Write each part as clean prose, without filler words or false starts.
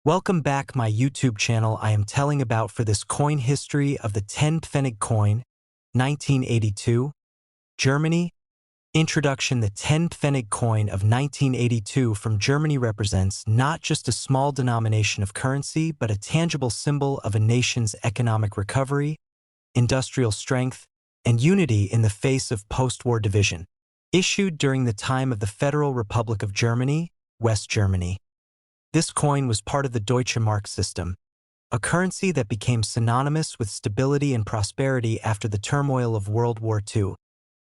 Welcome back my YouTube channel. I am telling about for this coin history of the 10pfennig coin, 1982, Germany. Introduction. The 10pfennig coin of 1982 from Germany represents not just a small denomination of currency but a tangible symbol of a nation's economic recovery, industrial strength, and unity in the face of post-war division. Issued during the time of the Federal Republic of Germany, West Germany. This coin was part of the Deutsche Mark system, a currency that became synonymous with stability and prosperity after the turmoil of World War II.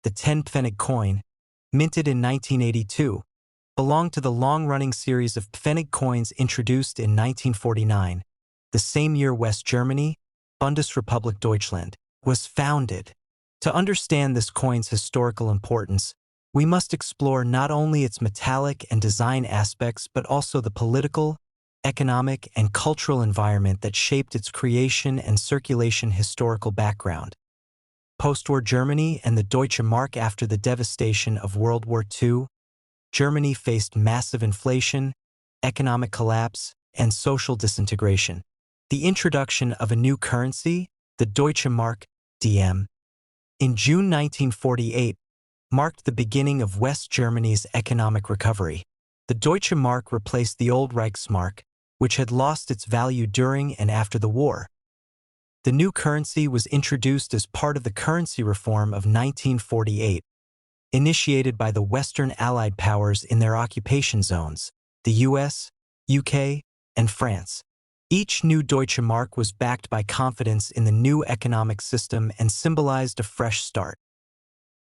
The 10pfennig coin, minted in 1982, belonged to the long-running series of pfennig coins introduced in 1949, the same year West Germany, Bundesrepublik Deutschland, was founded. To understand this coin's historical importance, we must explore not only its metallic and design aspects but also the political, economic, and cultural environment that shaped its creation and circulation. Historical background. Post-war Germany and the Deutsche Mark. After the devastation of World War II, Germany faced massive inflation, economic collapse, and social disintegration. The introduction of a new currency, the Deutsche Mark, DM, in June 1948, marked the beginning of West Germany's economic recovery. The Deutsche Mark replaced the old Reichsmark, which had lost its value during and after the war. The new currency was introduced as part of the currency reform of 1948, initiated by the Western Allied powers in their occupation zones, the US, UK, and France. Each new Deutsche Mark was backed by confidence in the new economic system and symbolized a fresh start.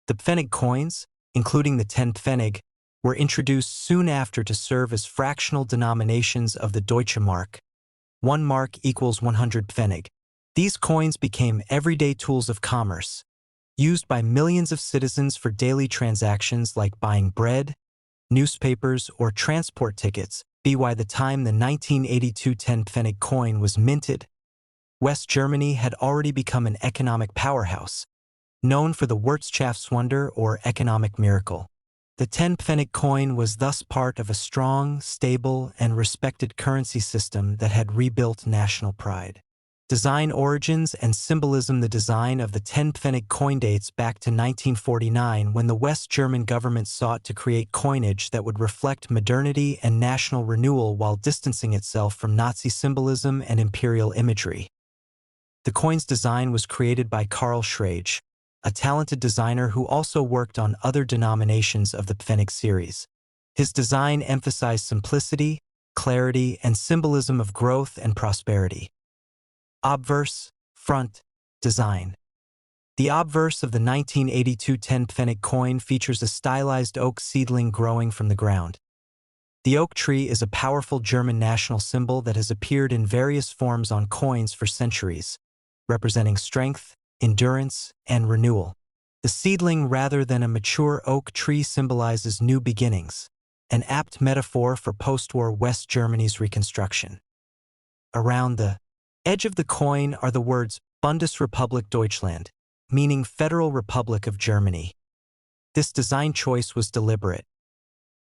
The pfennig coins, including the 10pfennig, were introduced soon after to serve as fractional denominations of the Deutsche Mark. 1 mark equals 100 pfennig. These coins became everyday tools of commerce, used by millions of citizens for daily transactions like buying bread, newspapers, or transport tickets. By the time the 1982 10pfennig coin was minted, West Germany had already become an economic powerhouse, known for the Wirtschaftswunder or economic miracle. The 10pfennig coin was thus part of a strong, stable, and respected currency system that had rebuilt national pride. Design origins and symbolism. The design of the 10pfennig coin dates back to 1949 when the West German government sought to create coinage that would reflect modernity and national renewal while distancing itself from Nazi symbolism and imperial imagery. The coin's design was created by Karl Schrage, a talented designer who also worked on other denominations of the pfennig series. His design emphasized simplicity, clarity, and symbolism of growth and prosperity. Obverse, front, design. The obverse of the 1982 10pfennig coin features a stylized oak seedling growing from the ground. The oak tree is a powerful German national symbol that has appeared in various forms on coins for centuries, representing strength, endurance, and renewal. The seedling rather than a mature oak tree symbolizes new beginnings, an apt metaphor for post-war West Germany's reconstruction. Around the edge of the coin are the words Bundesrepublik Deutschland, meaning Federal Republic of Germany. This design choice was deliberate.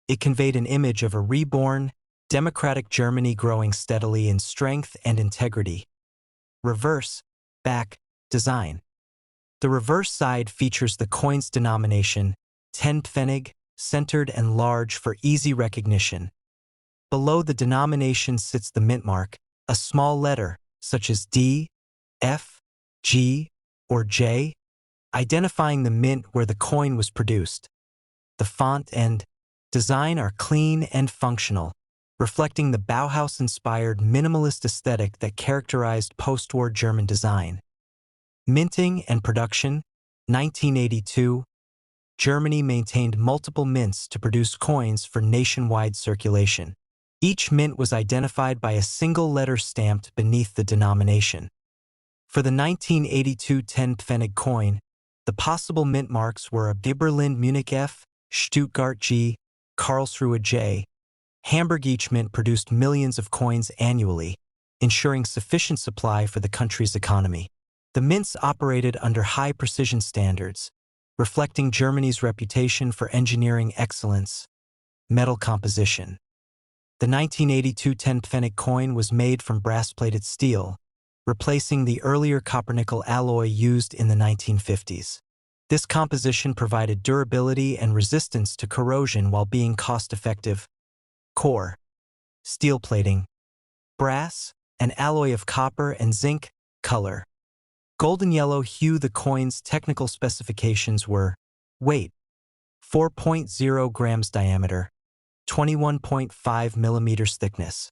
It conveyed an image of a reborn, democratic Germany growing steadily in strength and integrity. Reverse, back, design. The reverse side features the coin's denomination, 10pfennig, centered and large for easy recognition. Below the denomination sits the mint mark, a small letter, such as D, F, G, or J, identifying the mint where the coin was produced. The font and design are clean and functional, reflecting the Bauhaus-inspired minimalist aesthetic that characterized post-war German design. Minting and production. 1982, Germany maintained multiple mints to produce coins for nationwide circulation. Each mint was identified by a single letter stamped beneath the denomination. For the 1982 10pfennig coin, the possible mint marks were a Berlin Munich F, Stuttgart G, Karlsruhe J. Hamburg. Each mint produced millions of coins annually, ensuring sufficient supply for the country's economy. The mints operated under high-precision standards, reflecting Germany's reputation for engineering excellence, metal composition. The 1982 10pfennig coin was made from brass-plated steel, replacing the earlier copper-nickel alloy used in the 1950s. This composition provided durability and resistance to corrosion while being cost-effective. Core, steel plating, brass, an alloy of copper and zinc. Color, golden yellow hue. The coin's technical specifications were: weight, 4.0 grams diameter, 21.5 millimeters thickness,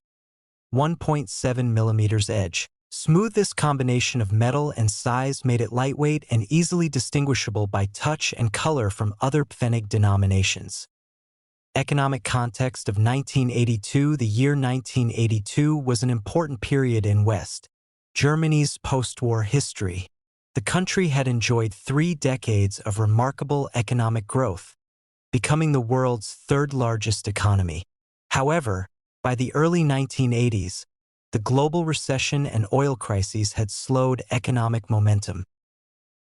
1.7 millimeters edge. Smooth. This combination of metal and size made it lightweight and easily distinguishable by touch and color from other pfennig denominations. Economic context of 1982. The year 1982 was an important period in West Germany's post-war history. The country had enjoyed 3 decades of remarkable economic growth, becoming the world's third-largest economy. However, by the early 1980s, the global recession and oil crises had slowed economic momentum.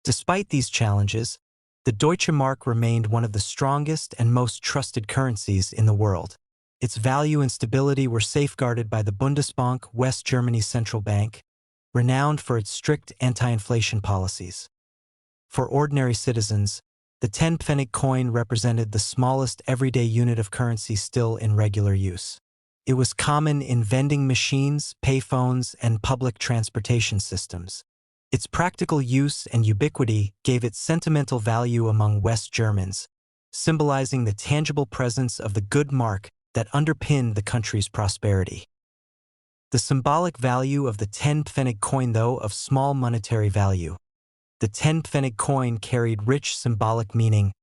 Despite these challenges, the Deutsche Mark remained one of the strongest and most trusted currencies in the world. Its value and stability were safeguarded by the Bundesbank, West Germany's central bank, renowned for its strict anti-inflation policies. For ordinary citizens, the 10pfennig coin represented the smallest everyday unit of currency still in regular use. It was common in vending machines, payphones, and public transportation systems. Its practical use and ubiquity gave it sentimental value among West Germans, symbolizing the tangible presence of the good mark that underpinned the country's prosperity. The symbolic value of the 10pfennig coin, though of small monetary value. The 10pfennig coin carried rich symbolic meaning: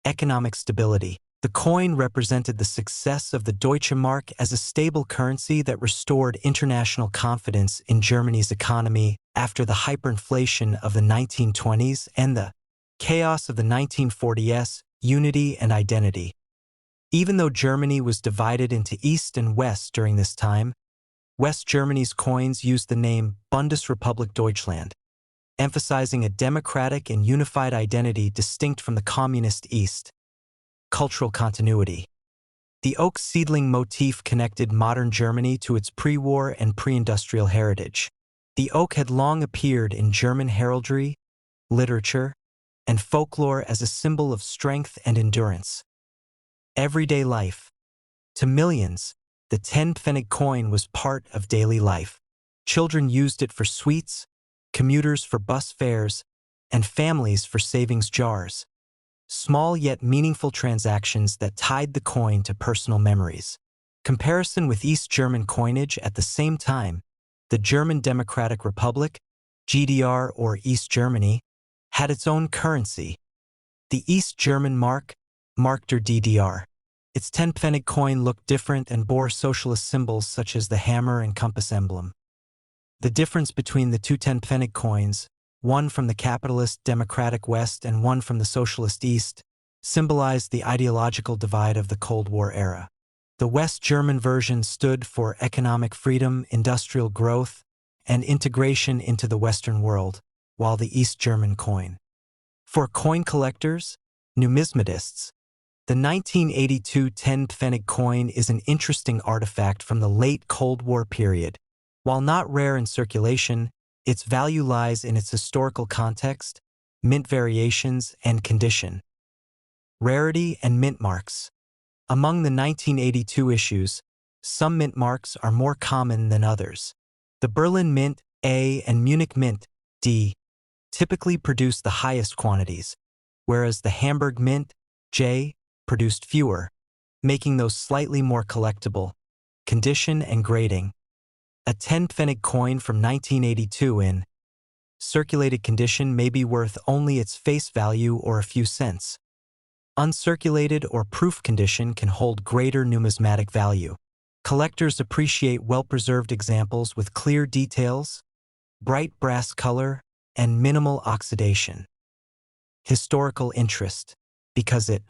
economic stability. The coin represented the success of the Deutsche Mark as a stable currency that restored international confidence in Germany's economy after the hyperinflation of the 1920s and the chaos of the 1940s. Unity and identity. Even though Germany was divided into East and West during this time, West Germany's coins used the name Bundesrepublik Deutschland, emphasizing a democratic and unified identity distinct from the communist East. Cultural continuity. The oak seedling motif connected modern Germany to its pre-war and pre-industrial heritage. The oak had long appeared in German heraldry, literature, and folklore as a symbol of strength and endurance. Everyday life. To millions, the 10pfennig coin was part of daily life. Children used it for sweets, commuters for bus fares, and families for savings jars. Small yet meaningful transactions that tied the coin to personal memories. Comparison with East German coinage at the same time, the German Democratic Republic, GDR or East Germany, had its own currency. The East German Mark, Mark der DDR. Its 10pfennig coin looked different and bore socialist symbols such as the hammer and compass emblem. The difference between the two 10pfennig coins, one from the capitalist democratic West and one from the socialist East, symbolized the ideological divide of the Cold War era. The West German version stood for economic freedom, industrial growth, and integration into the Western world, while the East German coin. For coin collectors, numismatists, the 1982 10pfennig coin is an interesting artifact from the late Cold War period. While not rare in circulation, its value lies in its historical context, mint variations, and condition. Rarity and mint marks. Among the 1982 issues, some mint marks are more common than others. The Berlin Mint A and Munich Mint D typically produce the highest quantities, whereas the Hamburg Mint J produced fewer, making those slightly more collectible. Condition and grading. A 10pfennig coin from 1982 in circulated condition may be worth only its face value or a few cents. Uncirculated or proof condition can hold greater numismatic value. Collectors appreciate well-preserved examples with clear details, bright brass color, and minimal oxidation. Historical interest. Because it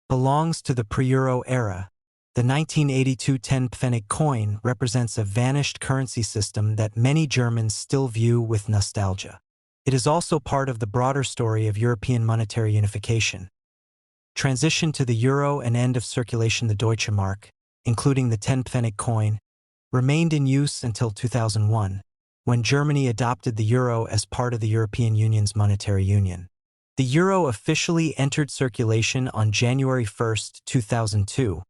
belongs to the pre-Euro era, the 1982 10pfennig coin represents a vanished currency system that many Germans still view with nostalgia. It is also part of the broader story of European monetary unification. Transition to the euro and end of circulation. The Deutsche Mark, including the 10pfennig coin, remained in use until 2001, when Germany adopted the euro as part of the European Union's monetary union. The euro officially entered circulation on January 1, 2002,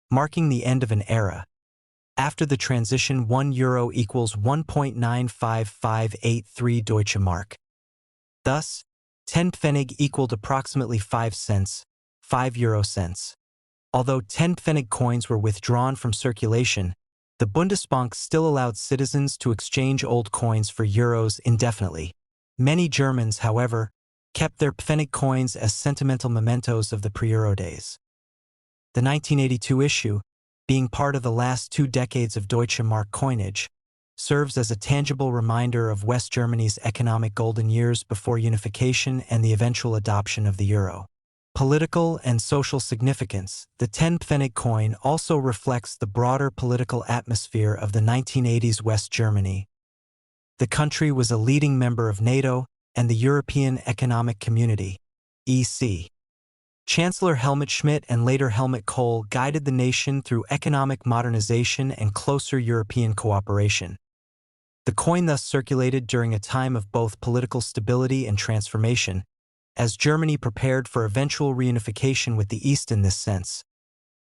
marking the end of an era. After the transition, 1 euro equals 1.95583 Deutsche Mark. Thus, 10pfennig equaled approximately 5 cents, 5 euro cents. Although 10pfennig coins were withdrawn from circulation, the Bundesbank still allowed citizens to exchange old coins for euros indefinitely. Many Germans, however, kept their pfennig coins as sentimental mementos of the pre-euro days. The 1982 issue, being part of the last 2 decades of Deutsche Mark coinage, serves as a tangible reminder of West Germany's economic golden years before unification and the eventual adoption of the euro. Political and social significance. The 10pfennig coin also reflects the broader political atmosphere of the 1980s West Germany. The country was a leading member of NATO and the European Economic Community, EC. Chancellor Helmut Schmidt and later Helmut Kohl guided the nation through economic modernization and closer European cooperation. The coin thus circulated during a time of both political stability and transformation, as Germany prepared for eventual reunification with the East. In this sense,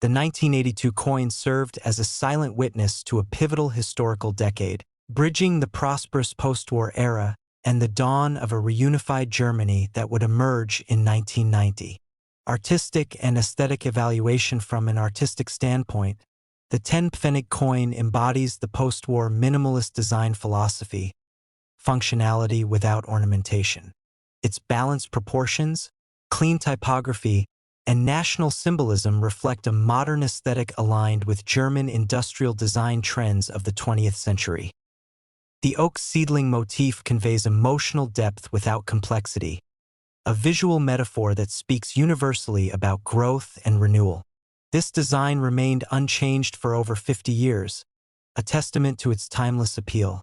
the 1982 coin served as a silent witness to a pivotal historical decade, bridging the prosperous post-war era and the dawn of a reunified Germany that would emerge in 1990. Artistic and aesthetic evaluation. From an artistic standpoint, the 10pfennig coin embodies the post-war minimalist design philosophy, functionality without ornamentation. Its balanced proportions, clean typography, and national symbolism reflect a modern aesthetic aligned with German industrial design trends of the 20th century. The oak seedling motif conveys emotional depth without complexity, a visual metaphor that speaks universally about growth and renewal. This design remained unchanged for over 50 years, a testament to its timeless appeal.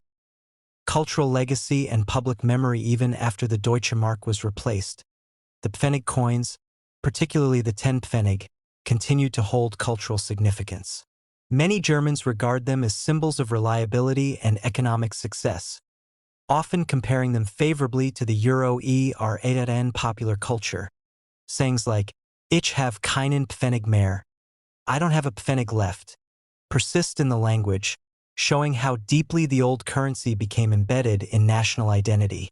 Cultural legacy and public memory. Even after the Deutsche Mark was replaced, the pfennig coins, particularly the 10pfennig, continued to hold cultural significance. Many Germans regard them as symbols of reliability and economic success, often comparing them favorably to the euro or in popular culture. Sayings like, "Ich have keinen Pfennig mehr," "I don't have a pfennig left," persist in the language, showing how deeply the old currency became embedded in national identity.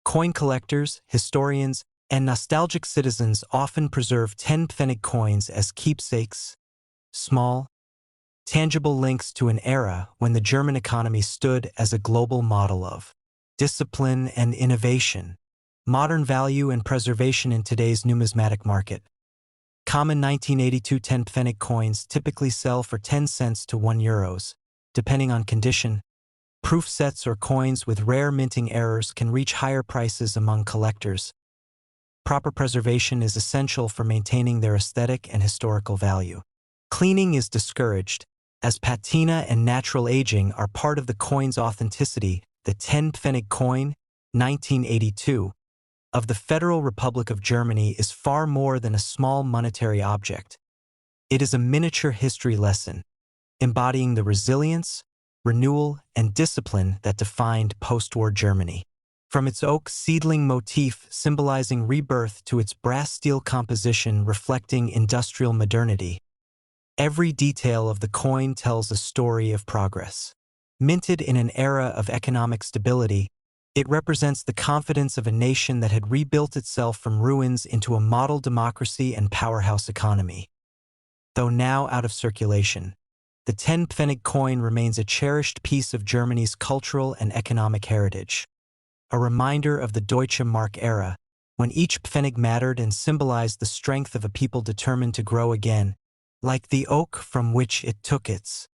Coin collectors, historians, and nostalgic citizens often preserve 10pfennig coins as keepsakes, small, tangible links to an era when the German economy stood as a global model of discipline and innovation, modern value and preservation in today's numismatic market. Common 1982 10pfennig coins typically sell for 10 cents to 1 euros. Depending on condition, proof sets or coins with rare minting errors can reach higher prices among collectors. Proper preservation is essential for maintaining their aesthetic and historical value. Cleaning is discouraged, as patina and natural aging are part of the coin's authenticity. The 10pfennig coin, 1982, of the Federal Republic of Germany is far more than a small monetary object. It is a miniature history lesson, embodying the resilience, renewal, and discipline that defined post-war Germany. From its oak seedling motif symbolizing rebirth to its brass steel composition reflecting industrial modernity, every detail of the coin tells a story of progress. Minted in an era of economic stability, it represents the confidence of a nation that had rebuilt itself from ruins into a model democracy and powerhouse economy. Though now out of circulation, the 10pfennig coin remains a cherished piece of Germany's cultural and economic heritage, a reminder of the Deutsche Mark era, when each pfennig mattered and symbolized the strength of a people determined to grow again, like the oak from which it took its